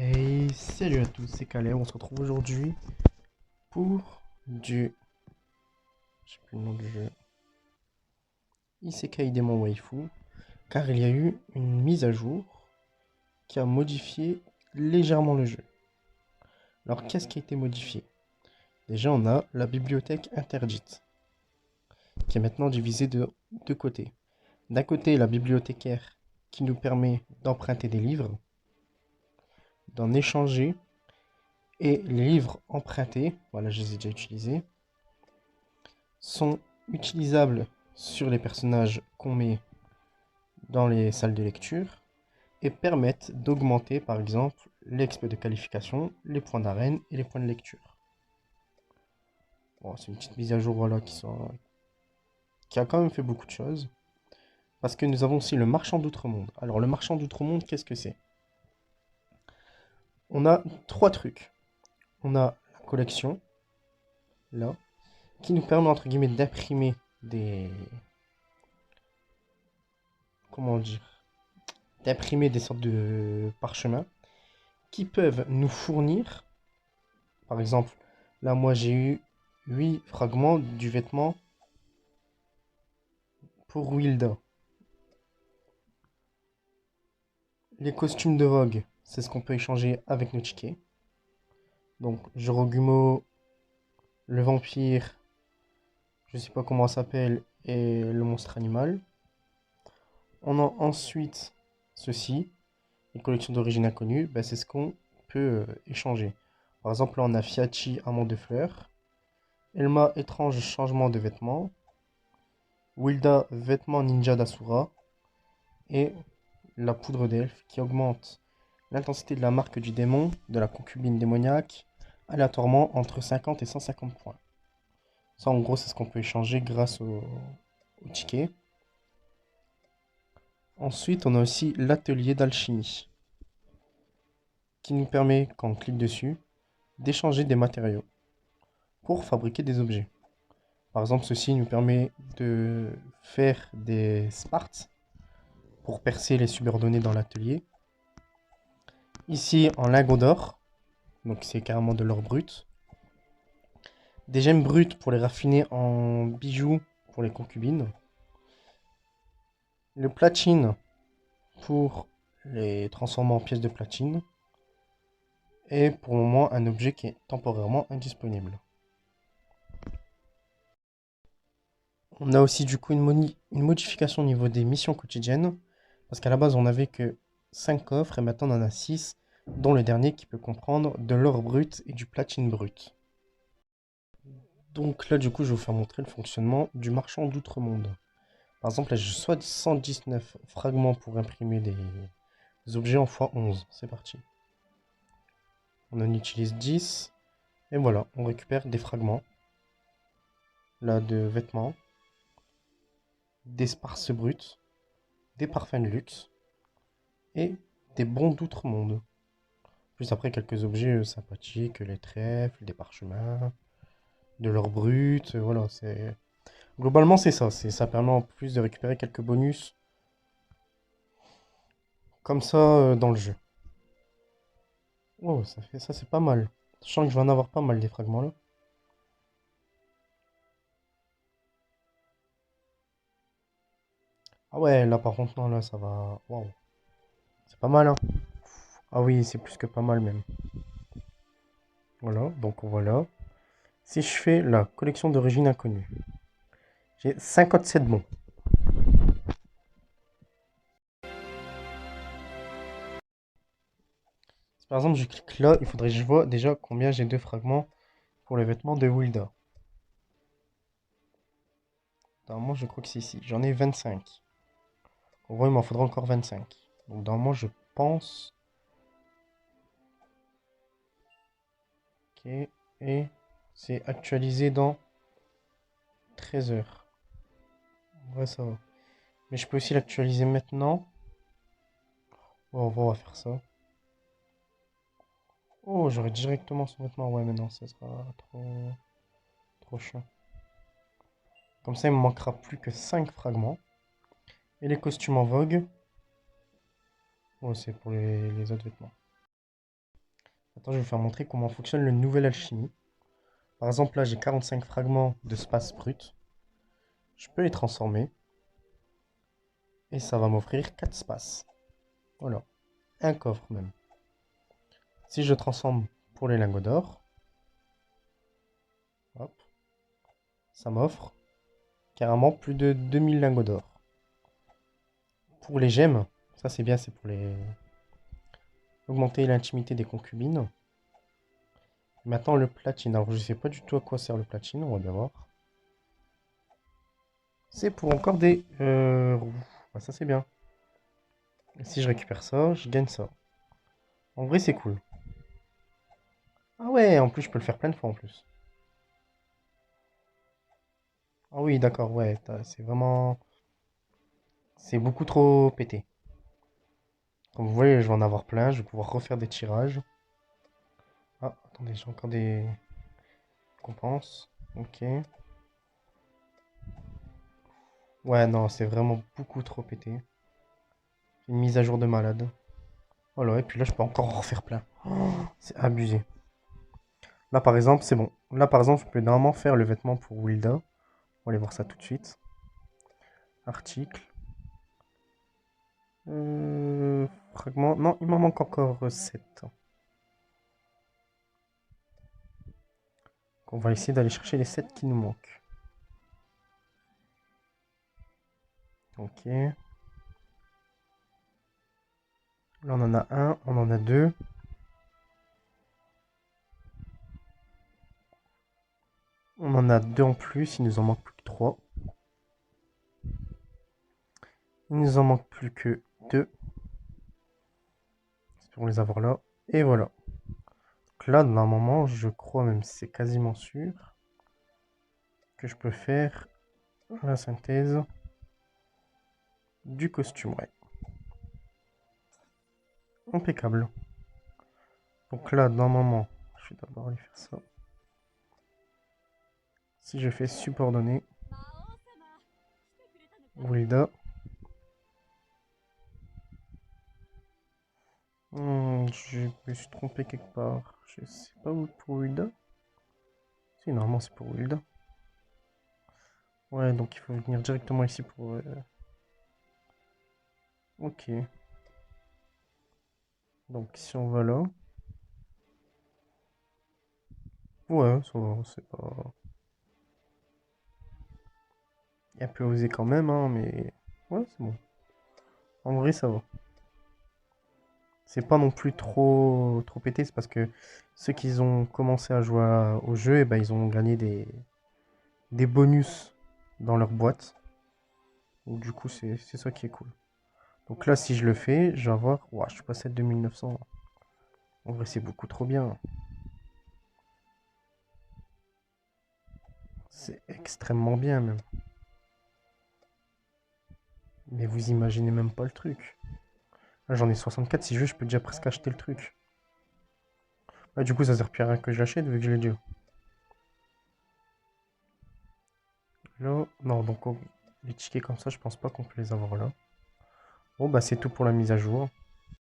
Hey, salut à tous, c'est Calais. On se retrouve aujourd'hui pour du. Je sais plus le nom du jeu. Isekai Demon Waifu. Car il y a eu une mise à jour qui a modifié légèrement le jeu. Alors, qu'est-ce qui a été modifié? Déjà, on a la bibliothèque interdite, qui est maintenant divisée de deux côtés. D'un côté, la bibliothécaire qui nous permet d'emprunter des livres, d'en échanger, et les livres empruntés, voilà, je les ai déjà utilisés, sont utilisables sur les personnages qu'on met dans les salles de lecture et permettent d'augmenter par exemple l'exp de qualification, les points d'arène et les points de lecture. Bon, c'est une petite mise à jour voilà, qui a quand même fait beaucoup de choses. Parce que nous avons aussi le marchand d'outre-monde. Alors le marchand d'outre-monde, qu'est-ce que c'est? On a trois trucs. On a la collection, là, qui nous permet entre guillemets d'imprimer des... Comment dire? D'imprimer des sortes de parchemins qui peuvent nous fournir, par exemple, là moi j'ai eu 8 fragments du vêtement pour Wilda. Les costumes de Rogue, c'est ce qu'on peut échanger avec nos tickets. Donc Jorogumo, le vampire, je sais pas comment ça s'appelle, et le monstre animal. On a ensuite ceci, les collections d'origine inconnue, ben, c'est ce qu'on peut échanger. Par exemple, là on a Fiachi, amant de fleurs, Elma, étrange changement de vêtements, Wilda, vêtements ninja d'Asura, et la poudre d'elfe qui augmente l'intensité de la marque du démon, de la concubine démoniaque, aléatoirement entre 50 et 150 points. Ça, en gros, c'est ce qu'on peut échanger grâce au ticket. Ensuite, on a aussi l'atelier d'alchimie, qui nous permet, quand on clique dessus, d'échanger des matériaux pour fabriquer des objets. Par exemple, ceci nous permet de faire des sparts pour percer les subordonnés dans l'atelier. Ici, en lingots d'or, donc c'est carrément de l'or brut. Des gemmes brutes pour les raffiner en bijoux pour les concubines. Le platine pour les transformer en pièces de platine. Et pour le moment, un objet qui est temporairement indisponible. On a aussi du coup une modification au niveau des missions quotidiennes. Parce qu'à la base, on n'avait que 5 coffres et maintenant on en a 6, dont le dernier qui peut comprendre de l'or brut et du platine brut. Donc là, du coup, je vais vous faire montrer le fonctionnement du marchand d'outre-monde. Par exemple, là, j'ai 119 fragments pour imprimer des objets en x11. C'est parti. On en utilise 10. Et voilà, on récupère des fragments. Là, de vêtements, des sparces bruts, des parfums de luxe et des bons d'outre-monde. Plus après, quelques objets sympathiques, les trèfles, des parchemins, de l'or brut. Voilà, c'est... Globalement, c'est ça. Ça permet en plus de récupérer quelques bonus comme ça dans le jeu. Oh, ça fait ça, c'est pas mal. Sachant que je vais en avoir pas mal des fragments là. Ah ouais, là par contre, non, là ça va. Waouh. C'est pas mal, hein. Ah oui, c'est plus que pas mal même. Voilà, donc voilà. Si je fais la collection d'origine inconnue, j'ai 57 bons. Si par exemple je clique là, il faudrait que je vois déjà combien j'ai de fragments pour les vêtements de Wilda. Normalement, je crois que c'est ici. J'en ai 25. En gros, il m'en faudra encore 25. Donc normalement, je pense. Ok. Et c'est actualisé dans 13 heures. Ouais, ça va. Mais je peux aussi l'actualiser maintenant. Oh, on va faire ça. Oh, j'aurai directement son vêtement. Ouais, mais non, ça sera trop chiant. Comme ça, il me manquera plus que 5 fragments. Et les costumes en vogue. Oh, c'est pour les autres vêtements. Attends, je vais vous faire montrer comment fonctionne le nouvel alchimie. Par exemple, là, j'ai 45 fragments de space brut. Je peux les transformer. Et ça va m'offrir 4 spaces. Voilà. Un coffre même. Si je transforme pour les lingots d'or, hop, ça m'offre carrément plus de 2000 lingots d'or. Pour les gemmes, ça c'est bien, c'est pour les augmenter l'intimité des concubines. Maintenant le platine. Alors je sais pas du tout à quoi sert le platine, on va bien voir. C'est pour encore des roues. Bah, ça c'est bien. Et si je récupère ça, je gagne ça. En vrai c'est cool. Ah ouais, en plus je peux le faire plein de fois en plus. Ah oui, d'accord, ouais, c'est vraiment... C'est beaucoup trop pété. Comme vous voyez, je vais en avoir plein, je vais pouvoir refaire des tirages. Ah, attendez, j'ai encore des récompenses. Ok. Ouais, non, c'est vraiment beaucoup trop pété. Une mise à jour de malade. Voilà, et puis là, je peux encore en refaire plein. Oh, c'est abusé. Là, par exemple, c'est bon. Là, par exemple, je peux normalement faire le vêtement pour Wilda. On va aller voir ça tout de suite. Article. Fragment. Non, il m'en manque encore 7. On va essayer d'aller chercher les 7 qui nous manquent. Ok. Là, on en a un, on en a deux. On en a deux en plus, il nous en manque plus que 3. Il nous en manque plus que 2. Pour les avoir là. Et voilà. Donc là, normalement, je crois même, c'est quasiment sûr, que je peux faire la synthèse du costume. Ouais. Impeccable. Donc là, normalement, je vais d'abord aller faire ça. Si je fais subordonner, Wilda. Je me suis trompé quelque part. Je sais pas où pour Wilda. Si, normalement, c'est pour Wilda. Ouais, donc il faut venir directement ici pour... Ok. Donc si on va là... Ouais, ça va, c'est pas... Il est un peu osé quand même, hein, mais... Ouais, c'est bon. En vrai, ça va. C'est pas non plus trop pété, c'est parce que ceux qui ont commencé à jouer au jeu, et ben, ils ont gagné des bonus dans leur boîte. Donc, du coup, c'est ça qui est cool. Donc là, si je le fais, je vais avoir... Ouah, je suis passé à 2900. En vrai, c'est beaucoup trop bien. C'est extrêmement bien, même. Mais vous imaginez même pas le truc. Là, j'en ai 64. Si je veux, je peux déjà presque acheter le truc. Ouais, du coup, ça sert plus à rien que je l'achète, vu que je l'ai déjà. Là, non, donc les tickets comme ça, je pense pas qu'on peut les avoir là. Bon, bah c'est tout pour la mise à jour.